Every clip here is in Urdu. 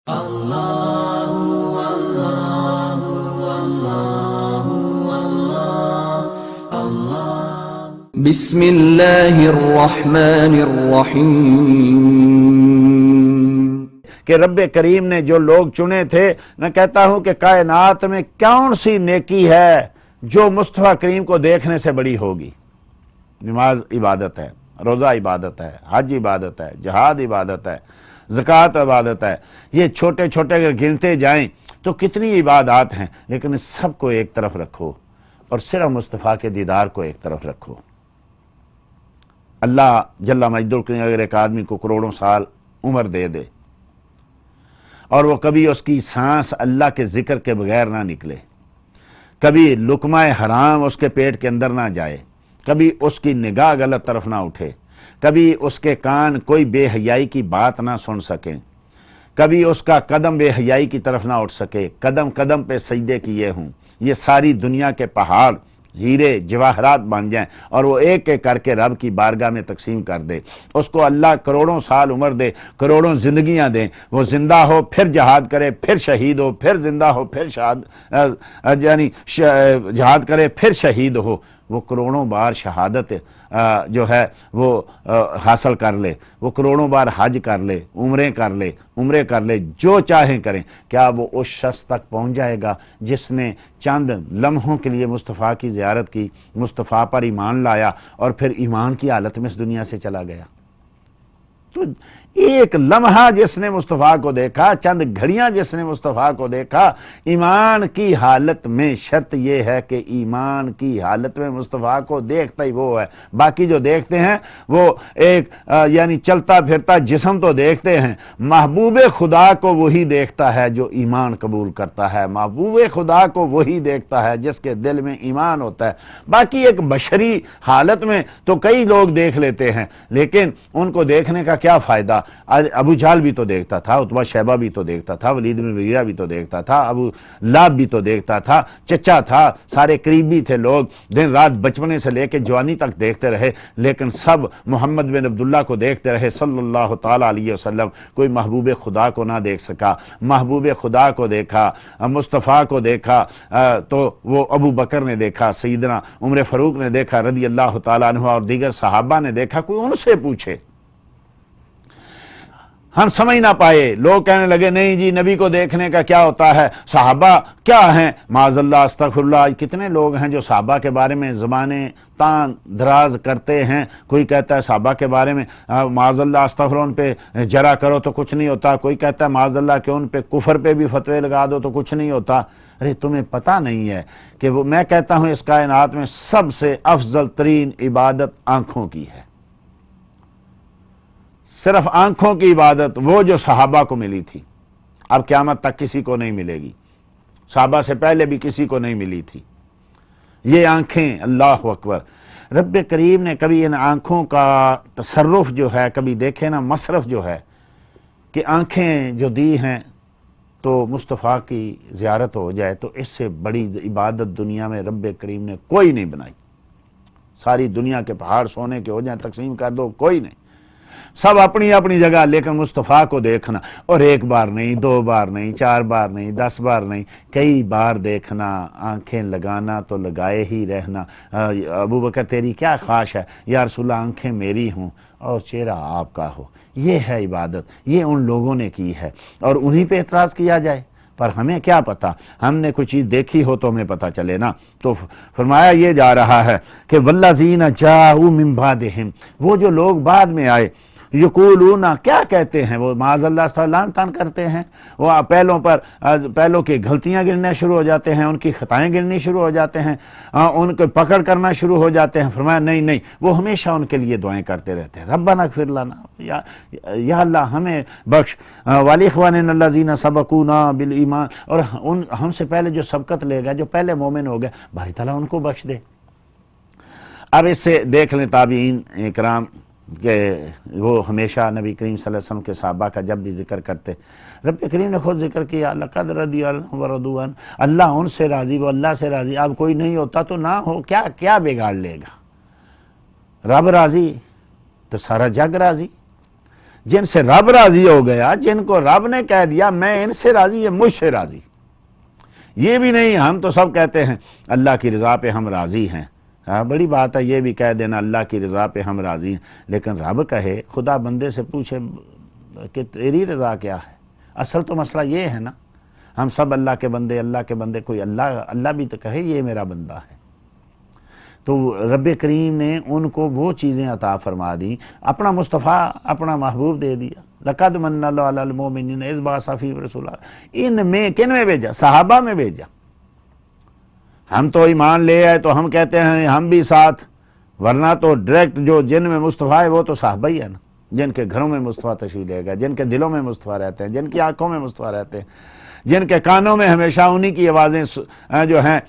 بسم اللہ الرحمن الرحیم کہ رب کریم نے جو لوگ چنے تھے، میں کہتا ہوں کہ کائنات میں کون سی نیکی ہے جو مصطفیٰ کریم کو دیکھنے سے بڑی ہوگی؟ نماز عبادت ہے، روزہ عبادت ہے، حج عبادت ہے، جہاد عبادت ہے، زکوٰۃ عبادت ہے۔ یہ چھوٹے چھوٹے اگر گنتے جائیں تو کتنی عبادات ہیں، لیکن اس سب کو ایک طرف رکھو اور صرف مصطفیٰ کے دیدار کو ایک طرف رکھو۔ اللہ جل مجدہ الکریم اگر ایک آدمی کو کروڑوں سال عمر دے دے اور وہ کبھی اس کی سانس اللہ کے ذکر کے بغیر نہ نکلے، کبھی لقمہ حرام اس کے پیٹ کے اندر نہ جائے، کبھی اس کی نگاہ غلط طرف نہ اٹھے، کبھی اس کے کان کوئی بے حیائی کی بات نہ سن سکیں، کبھی اس کا قدم بے حیائی کی طرف نہ اٹھ سکے، قدم قدم پہ سجدے کیے ہوں، یہ ساری دنیا کے پہاڑ ہیرے جواہرات بن جائیں اور وہ ایک ایک کر کے رب کی بارگاہ میں تقسیم کر دے، اس کو اللہ کروڑوں سال عمر دے، کروڑوں زندگیاں دیں، وہ زندہ ہو پھر جہاد کرے، پھر شہید ہو، پھر زندہ ہو، پھر جہاد کرے پھر شہید ہو، وہ کروڑوں بار شہادت جو ہے وہ حاصل کر لے، وہ کروڑوں بار حج کر لے، عمرے کر لے، جو چاہیں کریں، کیا وہ اس شخص تک پہنچ جائے گا جس نے چند لمحوں کے لیے مصطفیٰ کی زیارت کی، مصطفیٰ پر ایمان لایا اور پھر ایمان کی حالت میں اس دنیا سے چلا گیا؟ تو ایک لمحہ جس نے مصطفیٰ کو دیکھا، چند گھڑیاں جس نے مصطفیٰ کو دیکھا، ایمان کی حالت میں شرط یہ ہے کہ ایمان کی حالت میں مصطفیٰ کو دیکھتا ہی وہ ہے۔ باقی جو دیکھتے ہیں وہ ایک یعنی چلتا پھرتا جسم تو دیکھتے ہیں، محبوب خدا کو وہی دیکھتا ہے جو ایمان قبول کرتا ہے، محبوب خدا کو وہی دیکھتا ہے جس کے دل میں ایمان ہوتا ہے۔ باقی ایک بشری حالت میں تو کئی لوگ دیکھ لیتے ہیں، لیکن ان کو دیکھنے کا کیا فائدہ؟ ابو جہل بھی تو دیکھتا تھا، عتبہ شیبہ بھی تو دیکھتا تھا، ولید بن مغیرہ بھی تو دیکھتا تھا، ابو لہب بھی تو دیکھتا تھا، چچا تھا، سارے قریبی تھے، لوگ دن رات بچپنے سے لے کے جوانی تک دیکھتے رہے، لیکن سب محمد بن عبداللہ کو دیکھتے رہے صلی اللہ تعالیٰ علیہ وسلم۔ کوئی محبوب خدا کو نہ دیکھ سکا۔ محبوب خدا کو دیکھا، مصطفیٰ کو دیکھا تو وہ ابو بکر نے دیکھا، سیدنا عمر فاروق نے دیکھا رضی اللہ تعالیٰ عنہ، اور دیگر صحابہ نے دیکھا۔ کوئی ان سے پوچھے، ہم سمجھ نہ پائے۔ لوگ کہنے لگے نہیں جی نبی کو دیکھنے کا کیا ہوتا ہے، صحابہ کیا ہیں، معاذ اللہ استغفر اللہ۔ کتنے لوگ ہیں جو صحابہ کے بارے میں زبانیں تان دراز کرتے ہیں۔ کوئی کہتا ہے صحابہ کے بارے میں معاذ اللہ استغفر اللہ ان پہ جرا کرو تو کچھ نہیں ہوتا، کوئی کہتا ہے معاذ اللہ کہ ان پہ کفر پہ بھی فتوے لگا دو تو کچھ نہیں ہوتا۔ ارے تمہیں پتہ نہیں ہے کہ وہ میں کہتا ہوں اس کائنات میں سب سے افضل ترین عبادت آنکھوں کی ہے، صرف آنکھوں کی عبادت، وہ جو صحابہ کو ملی تھی، اب قیامت تک کسی کو نہیں ملے گی، صحابہ سے پہلے بھی کسی کو نہیں ملی تھی۔ یہ آنکھیں، اللہ اکبر، رب کریم نے کبھی ان آنکھوں کا تصرف جو ہے کبھی دیکھے نا، مصرف جو ہے کہ آنکھیں جو دی ہیں تو مصطفیٰ کی زیارت ہو جائے، تو اس سے بڑی عبادت دنیا میں رب کریم نے کوئی نہیں بنائی۔ ساری دنیا کے پہاڑ سونے کے ہو جائیں تقسیم کر دو، کوئی نہیں، سب اپنی اپنی جگہ، لیکن مصطفیٰ کو دیکھنا، اور ایک بار نہیں، دو بار نہیں، چار بار نہیں، 10 بار نہیں، کئی بار دیکھنا، آنکھیں لگانا تو لگائے ہی رہنا۔ ابو بکر تیری کیا خواہش ہے؟ یا رسول اللہ آنکھیں میری ہوں اور چہرہ آپ کا ہو۔ یہ ہے عبادت، یہ ان لوگوں نے کی ہے، اور انہی پہ اعتراض کیا جائے؟ پر ہمیں کیا پتا، ہم نے کوئی چیز دیکھی ہو تو ہمیں پتہ چلے نا۔ تو فرمایا یہ جا رہا ہے کہ والذین جاءوا من بعدہم، وہ جو لوگ بعد میں آئے، یقولون، کیا کہتے ہیں وہ، معاذ اللہ استغفر تان کرتے ہیں، وہ پہلوں کی غلطیاں گننے شروع ہو جاتے ہیں، ان کی خطائیں گننی شروع ہو جاتے ہیں، ان کو پکڑ کرنا شروع ہو جاتے ہیں۔ فرمایا نہیں، وہ ہمیشہ ان کے لیے دعائیں کرتے رہتے ہیں، ربنا اغفر لنا، یا اللہ ہمیں بخش، ولاخواننا الذین سبقونا بالایمان، اور ہم سے پہلے جو سبقت لے گا، جو پہلے مومن ہو گئے، باری تعالیٰ ان کو بخش دے۔ اب اس سے دیکھ لیں تابعین اکرام کہ وہ ہمیشہ نبی کریم صلی اللہ علیہ وسلم کے صحابہ کا جب بھی ذکر کرتے، رب کریم نے خود ذکر کیا، لقد رضی اللہ ورضوا عنہ، اللہ ان سے راضی، وہ اللہ سے راضی۔ اب کوئی نہیں ہوتا تو نہ ہو، کیا بگاڑ لے گا؟ رب راضی تو سارا جگ راضی۔ جن سے رب راضی ہو گیا، جن کو رب نے کہہ دیا میں ان سے راضی، یہ مجھ سے راضی۔ یہ بھی نہیں ہم تو سب کہتے ہیں اللہ کی رضا پہ ہم راضی ہیں، بڑی بات ہے یہ بھی کہہ دینا اللہ کی رضا پہ ہم راضی ہیں، لیکن رب کہے، خدا بندے سے پوچھے کہ تیری رضا کیا ہے؟ اصل تو مسئلہ یہ ہے نا، ہم سب اللہ کے بندے، کوئی اللہ بھی تو کہے یہ میرا بندہ ہے۔ تو رب کریم نے ان کو وہ چیزیں عطا فرما دیں، اپنا مصطفیٰ، اپنا محبوب دے دیا۔ لقد من اللہ علی المؤمنین اذ بعث فیہم رسولا، ان میں کن میں بھیجا؟ صحابہ میں بھیجا۔ ہم تو ایمان لے آئے تو ہم کہتے ہیں ہم بھی ساتھ، ورنہ تو ڈائریکٹ جو جن میں مصطفیٰ ہے وہ تو صحابہ ہی ہے نا، جن کے گھروں میں مصطفیٰ تشریف لے گا، جن کے دلوں میں مصطفیٰ رہتے ہیں، جن کی آنکھوں میں مصطفیٰ رہتے ہیں، جن کے کانوں میں ہمیشہ انہی کی آوازیں جو ہیں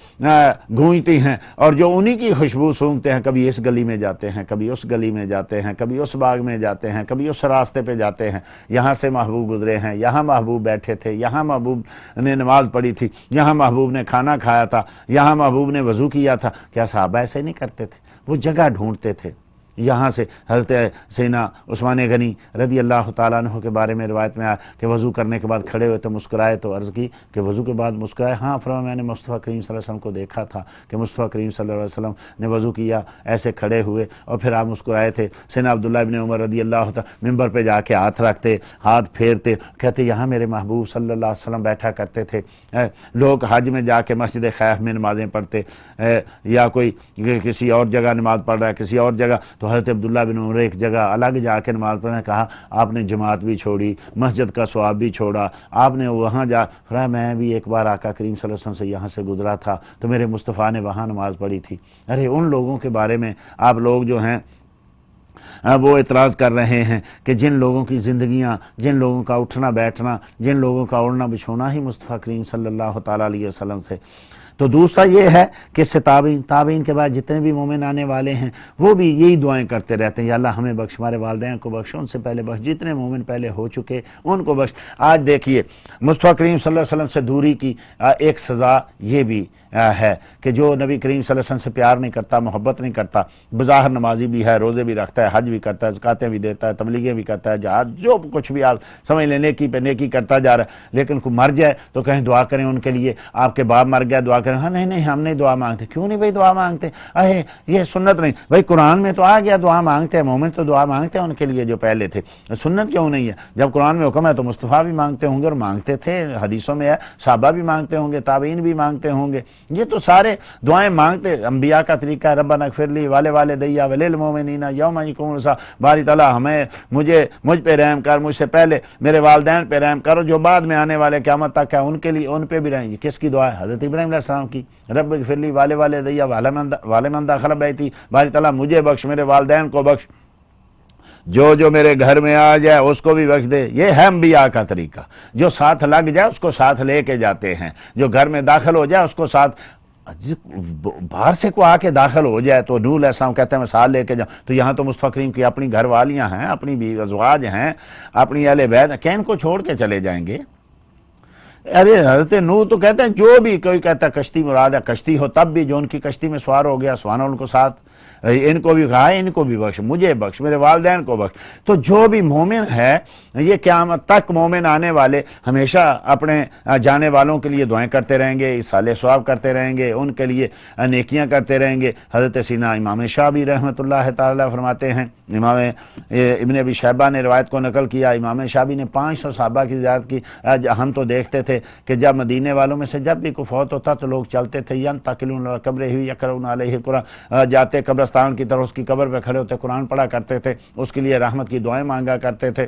گونجتی ہیں، اور جو انہی کی خوشبو سونگتے ہیں۔ کبھی اس گلی میں جاتے ہیں، کبھی اس گلی میں جاتے ہیں، کبھی اس باغ میں جاتے ہیں، کبھی اس راستے پہ جاتے ہیں، یہاں سے محبوب گزرے ہیں، یہاں محبوب بیٹھے تھے، یہاں محبوب نے نماز پڑھی تھی، یہاں محبوب نے کھانا کھایا تھا، یہاں محبوب نے وضو کیا تھا۔ کیا صحابہ ایسے نہیں کرتے تھے؟ وہ جگہ ڈھونڈتے تھے۔ یہاں سے حضرت سیدنا عثمان غنی رضی اللہ تعالیٰ عنہ کے بارے میں روایت میں آیا کہ وضو کرنے کے بعد کھڑے ہوئے تو مسکرائے، تو عرض کی کہ وضو کے بعد مسکرائے؟ ہاں، فرمایا میں نے مصطفیٰ کریم صلی اللہ علیہ وسلم کو دیکھا تھا کہ مصطفیٰ کریم صلی اللہ علیہ وسلم نے وضو کیا، ایسے کھڑے ہوئے اور پھر آپ مسکرائے تھے۔ سیدنا عبداللہ ابن عمر رضی اللہ تعالیٰ ممبر پہ جا کے ہاتھ رکھتے، ہاتھ پھیرتے، کہتے یہاں میرے محبوب صلی اللہ علیہ وسلم بیٹھا کرتے تھے۔ لوگ حج میں جا کے مسجد خیف میں نمازیں پڑھتے، یا کوئی کسی اور جگہ نماز پڑھ رہا ہے کسی اور جگہ، تو حضرت عبداللہ بن عمر ایک جگہ الگ جا کے نماز پڑھنے، کہا آپ نے جماعت بھی چھوڑی، مسجد کا ثواب بھی چھوڑا، آپ نے وہاں جا، فرمایا میں بھی ایک بار آقا کریم صلی اللہ علیہ وسلم سے یہاں سے گزرا تھا تو میرے مصطفیٰ نے وہاں نماز پڑھی تھی۔ ارے ان لوگوں کے بارے میں آپ لوگ جو ہیں وہ اعتراض کر رہے ہیں کہ جن لوگوں کی زندگیاں، جن لوگوں کا اٹھنا بیٹھنا، جن لوگوں کا اڑنا بچھونا ہی مصطفیٰ کریم صلی اللہ تعالیٰ علیہ وسلم سے۔ تو دوسرا یہ ہے کہ اس سے تابعین کے بعد جتنے بھی مومن آنے والے ہیں وہ بھی یہی دعائیں کرتے رہتے ہیں، یا اللہ ہمیں بخش، ہمارے والدین کو بخش، ان سے پہلے بخش، جتنے مومن پہلے ہو چکے ان کو بخش۔ آج دیکھیے مصطفیٰ کریم صلی اللہ علیہ وسلم سے دوری کی ایک سزا یہ بھی ہے کہ جو نبی کریم صلی اللہ علیہ وسلم سے پیار نہیں کرتا، محبت نہیں کرتا، بظاہر نمازی بھی ہے، روزے بھی رکھتا ہے، حج بھی کرتا ہے، زکاتیں بھی دیتا ہے، تبلیغیں بھی کرتا ہے، جہاد، جو کچھ بھی آپ سمجھ لیں نیکی پہ نیکی کرتا جا رہا ہے، لیکن کوئی مر جائے تو کہیں دعا کریں ان کے لیے، آپ کے باپ مر گیا دعا کریں، ہاں نہیں ہم نہیں دعا مانگتے۔ کیوں نہیں بھائی دعا مانگتے؟ یہ سنت نہیں بھائی، قرآن میں تو آ گیا دعا مانگتے ہیں، مومن تو دعا مانگتے ہیں ان کے لیے جو پہلے تھے، سنت کیوں نہیں ہے؟ جب قرآن میں حکم ہے تو مصطفیٰ بھی مانگتے ہوں گے، اور مانگتے تھے، حدیثوں میں ہے، صحابہ بھی مانگتے ہوں گے، تابعین بھی مانگتے ہوں گے، یہ تو سارے دعائیں مانگتے۔ انبیاء کا طریقہ ہے ربنا اغفر لی ولوالدی وللمؤمنین یوم یقوم الحساب، باری تعالیٰ ہمیں مجھ پہ رحم کر، مجھ سے پہلے میرے والدین پہ رحم کرو، جو بعد میں آنے والے قیامت تک ہے ان کے لیے ان پہ بھی رحم۔ یہ کس کی دعا ہے؟ حضرت ابراہیم علیہ السلام کی، رب اغفر لی ولوالدی ولمن دخل بیتی، باری تعالیٰ مجھے بخش، میرے والدین کو بخش، جو میرے گھر میں آ جائے اس کو بھی بخش دے۔ یہ ہے انبیاء کا طریقہ، جو ساتھ لگ جائے اس کو ساتھ لے کے جاتے ہیں، جو گھر میں داخل ہو جائے اس کو ساتھ، باہر سے کو آ کے داخل ہو جائے تو نوح علیہ السلام کہتے ہیں میں ساتھ لے کے جاؤں، تو یہاں تو مصطفیٰ کریم کی اپنی گھر والیاں ہیں، اپنی ازواج ہیں، اپنی اہل بیت، کیا ان کو چھوڑ کے چلے جائیں گے؟ ارے حضرت نوح تو کہتے ہیں جو بھی، کوئی کہتا ہے کشتی مراد ہے، کشتی ہو تب بھی جو ان کی کشتی میں سوار ہو گیا سبحان اللہ ان کو ساتھ، ان کو بھی کہا ہے ان کو بھی بخش، مجھے بخش، میرے والدین کو بخش۔ تو جو بھی مومن ہے یہ قیامت تک مومن آنے والے ہمیشہ اپنے جانے والوں کے لیے دعائیں کرتے رہیں گے، ایصال ثواب کرتے رہیں گے، ان کے لیے نیکیاں کرتے رہیں گے۔ حضرت سیدنا امام شافعی رحمۃ اللہ تعالی فرماتے ہیں، امام ابن ابی شیبہ نے روایت کو نقل کیا، امام شافعی نے 500 صحابہ کی زیارت کی۔ ہم تو دیکھتے تھے کہ جب مدینے والوں میں سے جب بھی کوئی فوت ہوتا تو لوگ چلتے تھے، ینتقلون علی قبرہ یقرؤون علیہ قرآن، جاتے قبرستان کی طرف اس کی قبر پہ کھڑے ہوتے قرآن پڑھا کرتے تھے، اس کے لیے رحمت کی دعائیں مانگا کرتے تھے۔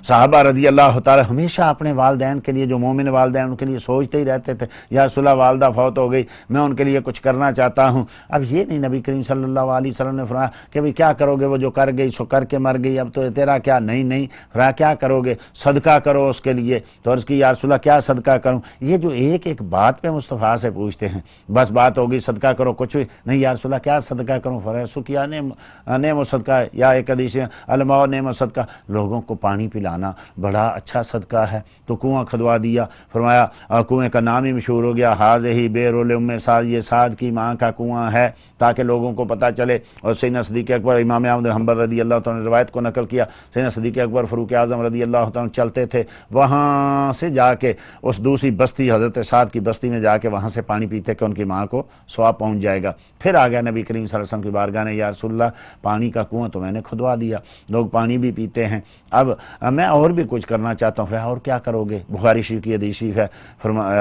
صحابہ رضی اللہ تعالی ہمیشہ اپنے والدین کے لیے، جو مومن والدین ان کے لیے سوچتے ہی رہتے تھے، یا رسول اللہ والدہ فوت ہو گئی میں ان کے لیے کچھ کرنا چاہتا ہوں۔ اب یہ نہیں نبی کریم صلی اللہ علیہ وسلم نے فرمایا کہ بھئی کیا کرو گے، وہ جو کر گئی سو کر کے مر گئی، اب تو تیرا کیا، نہیں فرمایا کیا کرو گے، صدقہ کرو اس کے لیے۔ تو عرض کی یا رسول اللہ کیا صدقہ کروں؟ یہ جو ایک بات پہ مصطفیٰ سے پوچھتے ہیں، بس بات ہوگی صدقہ کرو، کچھ بھی نہیں، یا رسول اللہ کیا صدقہ کروں؟ فرمایا سکیا نعم صدقہ، یا ایک حدیث الماء نعم صدقہ، لوگوں کو پانی پانی پلانا بڑا اچھا صدقہ ہے، تو کنواں کھدوا دیا۔ فرمایا کنویں کا نام ہی مشہور ہو گیا، حاضہ بئر ام سعد، یہ سعد کی ماں کا کنواں ہے، تاکہ لوگوں کو پتہ چلے۔ اور سیدنا صدیق اکبر، امام احمد حنبل رضی اللہ تعالیٰ نے روایت کو نقل کیا، سیدنا صدیق اکبر فاروق اعظم رضی اللہ تعالیٰ چلتے تھے، وہاں سے جا کے اس دوسری بستی حضرت سعد کی بستی میں جا کے وہاں سے پانی پیتے کہ ان کی ماں کو ثواب پہنچ جائے گا۔ پھر آ گیا نبی کریم صلی اللہ علیہ وسلم کی بارگاہ نے، یا رسول اللہ پانی کا کنواں تو میں نے کھدوا دیا، لوگ پانی بھی پیتے ہیں، اب میں اور بھی کچھ کرنا چاہتا ہوں۔ اور کیا کرو گے؟ بخاری شریف کی حدیث شریف ہے،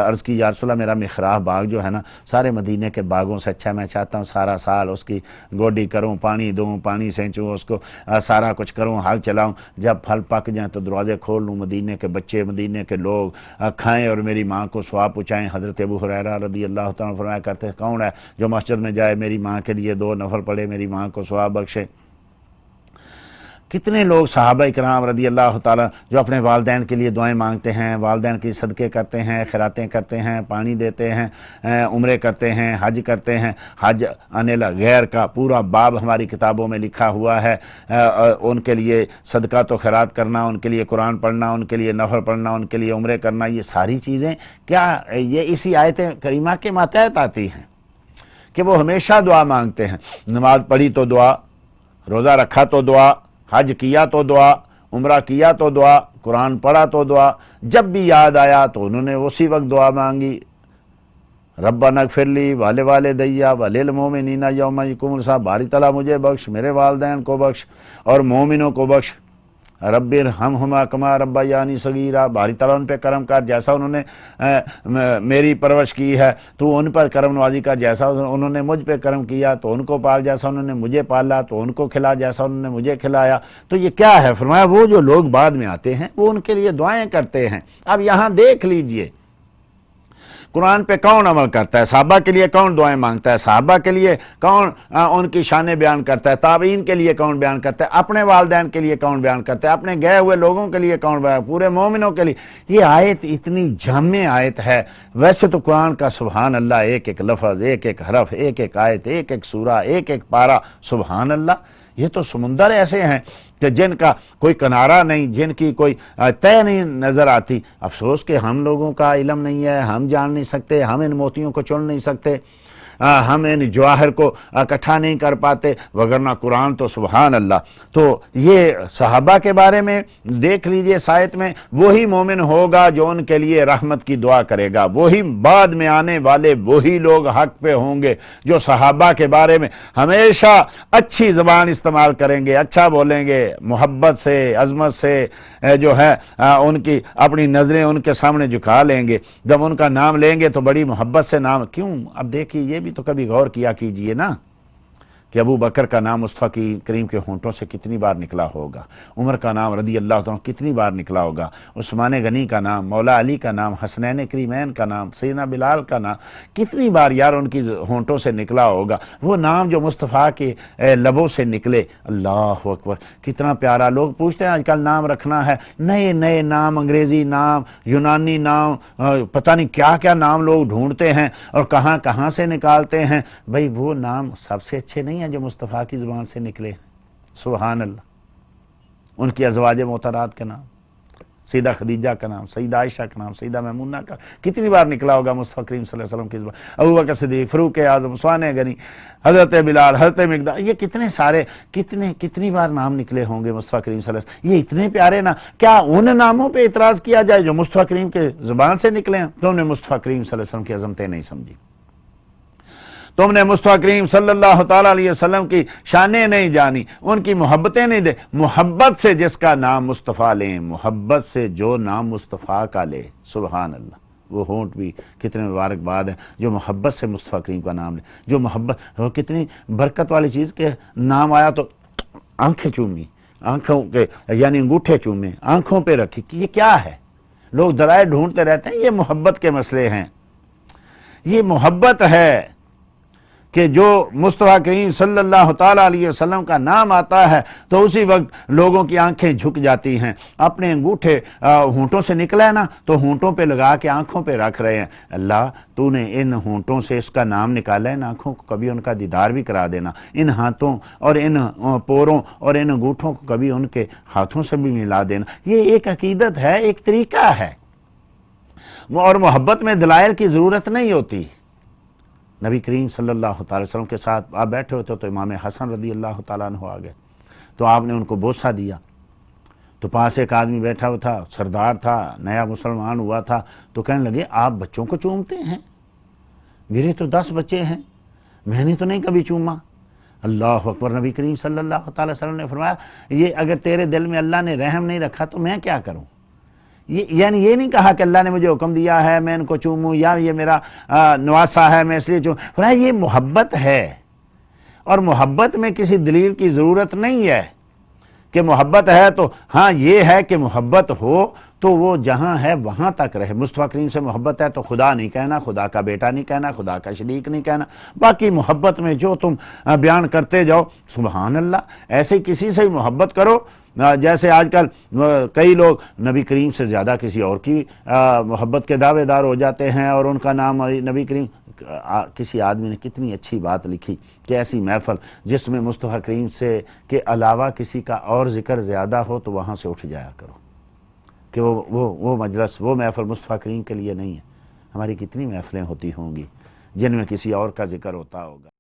عرض کی یا رسول اللہ میرا محراب باغ جو ہے نا سارے مدینے کے باغوں سے اچھا، میں چاہتا ہوں سارا سال اس کی گوڈی کروں، پانی دوں، پانی سینچوں، اس کو سارا کچھ کروں، حل چلاؤں، جب پھل پک جائیں تو دروازے کھول لوں، مدینے کے بچے، مدینے کے لوگ کھائیں اور میری ماں کو ثواب پہنچائیں۔ حضرت ابو ہریرہ رضی اللہ تعالیٰ فرمایا کرتے کون ہے جو مسجد میں جائے میری ماں کے لیے 2 نفل پڑھے، میری ماں کو ثواب بخشے۔ کتنے لوگ صحابہ کرام رضی اللہ تعالیٰ جو اپنے والدین کے لیے دعائیں مانگتے ہیں، والدین کی صدقے کرتے ہیں، خیراتیں کرتے ہیں، پانی دیتے ہیں، عمرے کرتے ہیں، حج کرتے ہیں۔ حج انل غیر کا پورا باب ہماری کتابوں میں لکھا ہوا ہے، ان کے لیے صدقہ تو خیرات کرنا، ان کے لیے قرآن پڑھنا، ان کے لیے نفل پڑھنا، ان کے لیے عمرے کرنا، یہ ساری چیزیں کیا یہ اسی آیت کریمہ کے ماتحت آتی ہیں کہ وہ ہمیشہ دعا مانگتے ہیں۔ نماز پڑھی تو دعا، روزہ رکھا تو دعا، حج کیا تو دعا، عمرہ کیا تو دعا، قرآن پڑھا تو دعا، جب بھی یاد آیا تو انہوں نے اسی وقت دعا مانگی، ربنا اغفر لی ولوالدی وللمؤمنین یوم یقوم الحساب، باری تعالیٰ مجھے بخش، میرے والدین کو بخش اور مومنوں کو بخش، رب ارحمہما کما ربیانی صغیرا، باری تعالیٰ ان پہ کرم کر جیسا انہوں نے میری پرورش کی ہے، تو ان پر کرم نوازی کر جیسا انہوں نے مجھ پہ کرم کیا، تو ان کو پال جیسا انہوں نے مجھے پالا، تو ان کو کھلا جیسا انہوں نے مجھے کھلایا۔ تو یہ کیا ہے؟ فرمایا وہ جو لوگ بعد میں آتے ہیں وہ ان کے لیے دعائیں کرتے ہیں۔ اب یہاں دیکھ لیجئے قرآن پہ کون عمل کرتا ہے، صحابہ کے لیے کون دعائیں مانگتا ہے، صحابہ کے لیے کون ان کی شانیں بیان کرتا ہے، تابعین کے لیے کون بیان کرتا ہے، اپنے والدین کے لیے کون بیان کرتا ہے، اپنے گئے ہوئے لوگوں کے لیے کون بیان، پورے مومنوں کے لیے۔ یہ آیت اتنی جامع آیت ہے۔ ویسے تو قرآن کا سبحان اللہ ایک ایک لفظ، ایک ایک حرف، ایک ایک آیت، ایک ایک سورہ، ایک ایک پارہ، سبحان اللہ، یہ تو سمندر ایسے ہیں کہ جن کا کوئی کنارہ نہیں، جن کی کوئی طے نہیں نظر آتی۔ افسوس کہ ہم لوگوں کا علم نہیں ہے، ہم جان نہیں سکتے، ہم ان موتیوں کو چن نہیں سکتے، ہم ان جواہر کو اکٹھا نہیں کر پاتے، وگرنہ قرآن تو سبحان اللہ۔ تو یہ صحابہ کے بارے میں دیکھ لیجئے آیت میں، وہی مومن ہوگا جو ان کے لیے رحمت کی دعا کرے گا، وہی بعد میں آنے والے وہی لوگ حق پہ ہوں گے جو صحابہ کے بارے میں ہمیشہ اچھی زبان استعمال کریں گے، اچھا بولیں گے، محبت سے، عظمت سے جو ہے ان کی اپنی نظریں ان کے سامنے جھکا لیں گے، جب ان کا نام لیں گے تو بڑی محبت سے نام۔ کیوں؟ اب دیکھیے یہ بھی تو کبھی غور کیا کیجئے نا کہ ابو بکر کا نام مصطفیٰ کریم کے ہونٹوں سے کتنی بار نکلا ہوگا، عمر کا نام رضی اللہ عنہ کتنی بار نکلا ہوگا، عثمان غنی کا نام، مولا علی کا نام، حسنین کریمین کا نام، سیدنا بلال کا نام کتنی بار یار ان کی ہونٹوں سے نکلا ہوگا۔ وہ نام جو مصطفیٰ کے لبوں سے نکلے، اللہ اکبر کتنا پیارا۔ لوگ پوچھتے ہیں آج کل نام رکھنا ہے، نئے نئے نام، انگریزی نام، یونانی نام، پتہ نہیں کیا کیا نام لوگ ڈھونڈتے ہیں اور کہاں کہاں سے نکالتے ہیں۔ بھئی وہ نام سب سے اچھے نہیں جو مصطفیٰ کی زبان سے نکلے ہیں، سبحان اللہ۔ ان کی ازواج محترات کا نام، سیدہ خدیجہ کا نام، سیدہ عائشہ کا نام، سیدہ میمونہ کا کتنی بار نکلا ہوگا مصطفیٰ کریم صلی اللہ علیہ وسلم کی زبان، ابو بکر صدیق، فاروق اعظم، عثمان غنی، حضرت بلال، حضرت مقداد، یہ کتنے سارے کتنی بار نام نکلے ہوں گے مصطفیٰ کریم صلی اللہ علیہ وسلم۔ یہ اتنے پیارے نا، کیا ان ناموں پہ اعتراض کیا جائے جو مصطفیٰ کریم کے زبان سے نکلے ہیں؟ تم نے مصطفیٰ کریم صلی اللہ علیہ وسلم کی عظمتیں نہیں سمجھی، تم نے مصطفیٰ کریم صلی اللہ تعالیٰ علیہ وسلم کی شانیں نہیں جانی، ان کی محبتیں نہیں دے۔ محبت سے جس کا نام مصطفیٰ لیں، محبت سے جو نام مصطفیٰ کا لے، سبحان اللہ، وہ ہونٹ بھی کتنے مبارکباد ہیں جو محبت سے مصطفیٰ کریم کا نام لے، جو محبت، وہ کتنی برکت والی چیز کے نام آیا تو آنکھیں چومی، آنکھوں کے یعنی انگوٹھے چومے، آنکھوں پہ رکھی، یہ کیا ہے؟ لوگ ذرائع ڈھونڈتے رہتے ہیں، یہ محبت کے مسئلے ہیں، یہ محبت ہے۔ کہ جو مصطفیٰ کریم صلی اللہ تعالیٰ علیہ وسلم کا نام آتا ہے تو اسی وقت لوگوں کی آنکھیں جھک جاتی ہیں. اپنے انگوٹھے ہونٹوں سے نکلا ہے نا تو ہونٹوں پہ لگا کے آنکھوں پہ رکھ رہے ہیں. اللہ تو نے ان ہونٹوں سے اس کا نام نکالا ہے, ان آنکھوں کو کبھی ان کا دیدار بھی کرا دینا, ان ہاتھوں اور ان پوروں اور ان انگوٹھوں کو کبھی ان کے ہاتھوں سے بھی ملا دینا. یہ ایک عقیدت ہے, ایک طریقہ ہے, اور محبت میں دلائل کی ضرورت نہیں ہوتی. نبی کریم صلی اللہ تعالی وسلم کے ساتھ آپ بیٹھے ہوتے تو امام حسن رضی اللہ تعالیٰ عنہ آ گئے تو آپ نے ان کو بوسہ دیا. تو پاس ایک آدمی بیٹھا ہوا تھا, سردار تھا, نیا مسلمان ہوا تھا, تو کہنے لگے آپ بچوں کو چومتے ہیں؟ میرے تو 10 بچے ہیں, میں نے تو نہیں کبھی چوما. اللہ اکبر. نبی کریم صلی اللہ تعالی وسلم نے فرمایا یہ اگر تیرے دل میں اللہ نے رحم نہیں رکھا تو میں کیا کروں. یعنی یہ نہیں کہا کہ اللہ نے مجھے حکم دیا ہے میں ان کو چوموں یا یہ میرا نواسا ہے میں اس لیے چوموں. فرمایا یہ محبت ہے, اور محبت میں کسی دلیل کی ضرورت نہیں ہے کہ محبت ہے تو ہاں یہ ہے کہ محبت ہو تو وہ جہاں ہے وہاں تک رہے. مصطفیٰ کریم سے محبت ہے تو خدا نہیں کہنا, خدا کا بیٹا نہیں کہنا, خدا کا شریک نہیں کہنا. باقی محبت میں جو تم بیان کرتے جاؤ سبحان اللہ. ایسے کسی سے محبت کرو جیسے آج کل کئی لوگ نبی کریم سے زیادہ کسی اور کی محبت کے دعوے دار ہو جاتے ہیں اور ان کا نام نبی کریم. کسی آدمی نے کتنی اچھی بات لکھی کہ ایسی محفل جس میں مصطفیٰ کریم سے کے علاوہ کسی کا اور ذکر زیادہ ہو تو وہاں سے اٹھ جایا کرو, کہ وہ مجلس وہ محفل مصطفیٰ کریم کے لیے نہیں ہے. ہماری کتنی محفلیں ہوتی ہوں گی جن میں کسی اور کا ذکر ہوتا ہوگا.